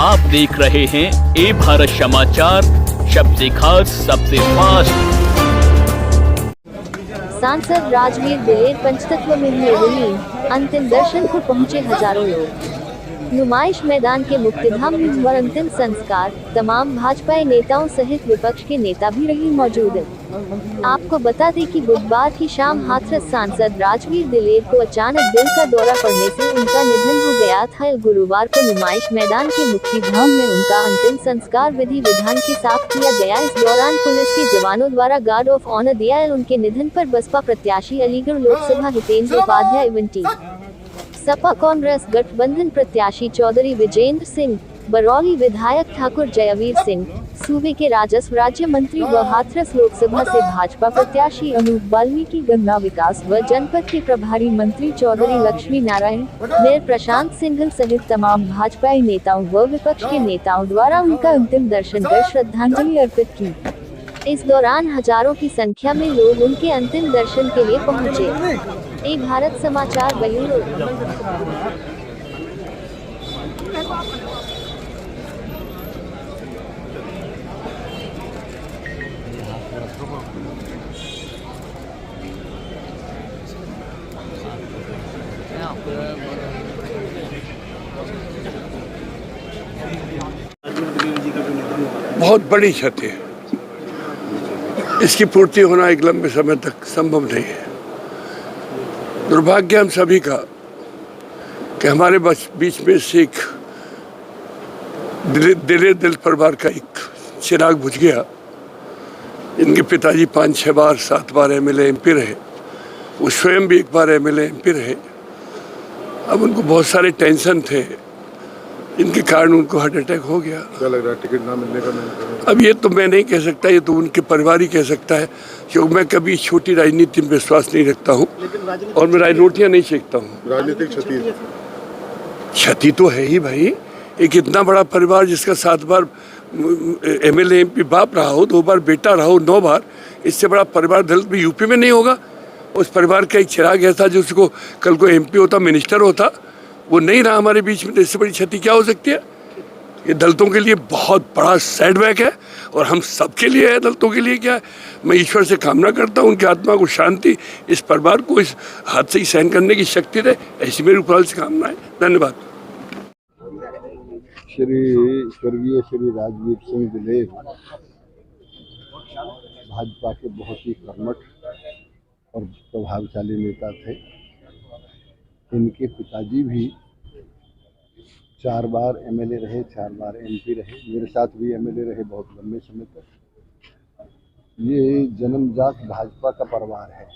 आप देख रहे हैं ए भारत समाचार, सबसे खास सबसे फास्ट। सांसद राजवीर दिलेर पंचतत्व में हुए विलीन, अंतिम दर्शन को पहुंचे हजारों लोग। नुमाइश मैदान के मुक्तिधाम में हुआ अंतिम संस्कार, तमाम भाजपा नेताओं सहित विपक्ष के नेता भी रहे मौजूद। आपको बता दें कि बुधवार की शाम हाथरस सांसद राजवीर दिलेर को अचानक दिल का दौरा पड़ने से उनका निधन हो गया था। गुरुवार को नुमाइश मैदान के मुक्तिधाम में उनका अंतिम संस्कार विधि विधान के साथ किया गया। इस दौरान पुलिस के जवानों द्वारा गार्ड ऑफ ऑनर दिया। उनके निधन पर बसपा प्रत्याशी अलीगढ़ लोकसभा हितेंद्र उपाध्याय इवंटी, सपा कांग्रेस गठबंधन प्रत्याशी चौधरी विजेंद्र सिंह, बरौली विधायक ठाकुर जयवीर सिंह, सूबे के राजस्व राज्य मंत्री व हाथरस लोकसभा से भाजपा प्रत्याशी अनूप वाल्मीकि, गन्ना विकास व जनपद के प्रभारी मंत्री चौधरी लक्ष्मी नारायण, मेयर प्रशांत सिंघल सहित तमाम भाजपा नेताओं व विपक्ष के नेताओं द्वारा उनका अंतिम दर्शन कर श्रद्धांजलि अर्पित की। इस दौरान हजारों की संख्या में लोग उनके अंतिम दर्शन के लिए पहुंचे। ए भारत समाचार बेंगलुरु। बहुत बड़ी क्षति है, इसकी पूर्ति होना एक लंबे समय तक संभव नहीं है। दुर्भाग्य हम सभी का कि हमारे बीच में से एक दिल परिवार का एक चिराग बुझ गया। इनके पिताजी 5-6 बार 7 बार एमएलए एमपी रहे, वो स्वयं भी एक बार एमएलए एमपी रहे। अब उनको बहुत सारे टेंशन थे, इनके कारण उनको हार्ट अटैक हो गया। क्या लग रहा है टिकट ना मिलने का? अब ये तो मैं नहीं कह सकता, ये तो उनके परिवार ही कह सकता है, क्योंकि मैं कभी छोटी राजनीति में विश्वास नहीं रखता हूँ और मैं राजनीतियाँ नहीं सीखता हूँ। राजनीतिक क्षति तो है ही भाई। एक इतना बड़ा परिवार जिसका 7 बार एमएलए एमपी बाप रहा हो, 2 बार बेटा रहा हो, 9 बार, इससे बड़ा परिवार दलित में यूपी में नहीं होगा। उस परिवार का एक चिराग ऐसा जिसको कल को एमपी होता, मिनिस्टर होता, वो नहीं रहा हमारे बीच में, तो इससे बड़ी क्षति क्या हो सकती है? ये दलितों के लिए बहुत बड़ा सेटबैक है और हम सबके लिए है। दलितों के लिए क्या है? मैं ईश्वर से कामना करता हूँ उनकी आत्मा को शांति, इस परिवार को इस हादसे की सहन करने की शक्ति दे, ऐसी मेरी ऊपर से कामना है। धन्यवाद। स्वर्गीय श्री राजवीर सिंह दिलेर भाजपा के बहुत ही कर्मठ और प्रभावशाली नेता थे। इनके पिताजी भी 4 बार एमएलए रहे, 4 बार एमपी रहे, मेरे साथ भी एमएलए रहे बहुत लंबे समय तक। ये जन्मजात भाजपा का परिवार है।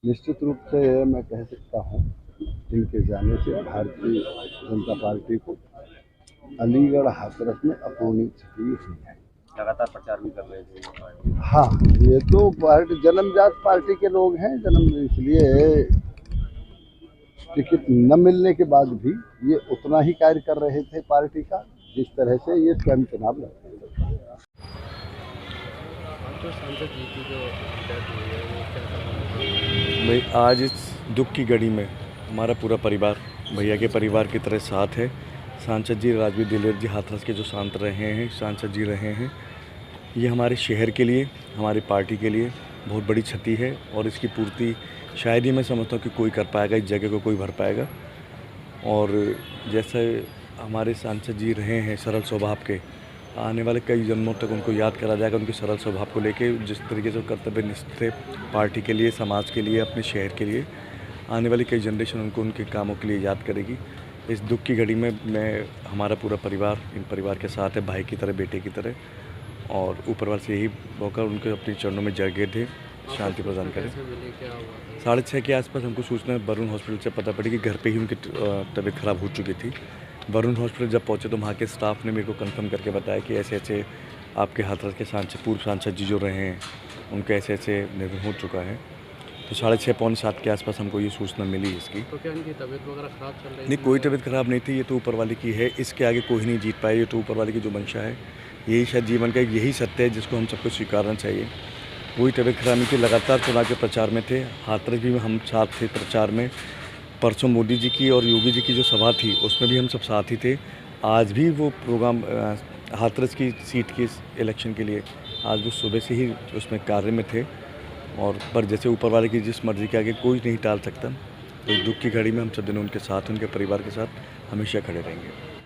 निश्चित रूप से मैं कह सकता हूँ इनके जाने से भारतीय जनता पार्टी को अलीगढ़ हाथरस में अपूर्णीय क्षति हुई है। लगातार प्रचार भी कर रहे थे। हाँ, ये तो पार्टी जन्मजात पार्टी के लोग हैं, इसलिए टिकट न मिलने के बाद भी ये उतना ही कार्य कर रहे थे पार्टी का, जिस तरह से ये स्वयं चुनाव लड़ते थे। भाई आज इस दुख की घड़ी में हमारा पूरा परिवार भैया के परिवार की तरह साथ है। सांसद जी राजवीर दिलेर जी हाथरस के जो सांसद रहे हैं, ये हमारे शहर के लिए, हमारी पार्टी के लिए बहुत बड़ी क्षति है और इसकी पूर्ति शायद ही मैं समझता हूँ कि कोई कर पाएगा, इस जगह को कोई भर पाएगा। और जैसे हमारे सांसद जी रहे हैं सरल स्वभाव के, आने वाले कई जन्मों तक उनको याद करा जाएगा उनके सरल स्वभाव को लेके, जिस तरीके से कर्तव्यनिष्ठ थे पार्टी के लिए, समाज के लिए, अपने शहर के लिए। आने वाली कई जनरेशन उनको उनके कामों के लिए याद करेगी। इस दुख की घड़ी में हमारा पूरा परिवार इन परिवार के साथ है, भाई की तरह, बेटे की तरह, और ऊपर वाले से यही होकर उनके अपने चरणों में जगह दे, शांति प्रदान करें। 6:30 के आसपास हमको सूचना वरुण हॉस्पिटल से पता पड़ी कि घर पे ही उनकी तबीयत ख़राब हो चुकी थी। वरुण हॉस्पिटल जब पहुंचे तो वहाँ के स्टाफ ने मेरे को कंफर्म करके बताया कि ऐसे ऐसे आपके हाथरस के सांसद, पूर्व सांसद जी जो रहे हैं, उनका ऐसे ऐसे निधन हो चुका है। तो 6:30 पौने 7 के आसपास हमको ये सूचना मिली इसकी। तो क्या इनकी तबीयत वगैरह ख़राब चल रही है? नहीं, कोई तबीयत ख़राब नहीं थी, ये तो ऊपर वाले की है, इसके आगे कोई नहीं जीत पाए। ये तो ऊपर वाले की जो मंशा है, यही शायद जीवन का यही सत्य है जिसको हम सबको स्वीकारना चाहिए। कोई तबीयत खराब नहीं थी, लगातार चुनाव के प्रचार में थे। हाथरस भी हम साथ थे प्रचार में। परसों मोदी जी की और योगी जी की जो सभा थी उसमें भी हम सब साथ ही थे। आज भी वो प्रोग्राम हाथरस की सीट के इलेक्शन के लिए आज वो सुबह से ही उसमें कार्य में थे, और पर जैसे ऊपर वाले की जिस मर्ज़ी के आगे कोई नहीं टाल सकता। तो इस दुख की घड़ी में हम सब दिन उनके साथ, उनके परिवार के साथ हमेशा खड़े रहेंगे।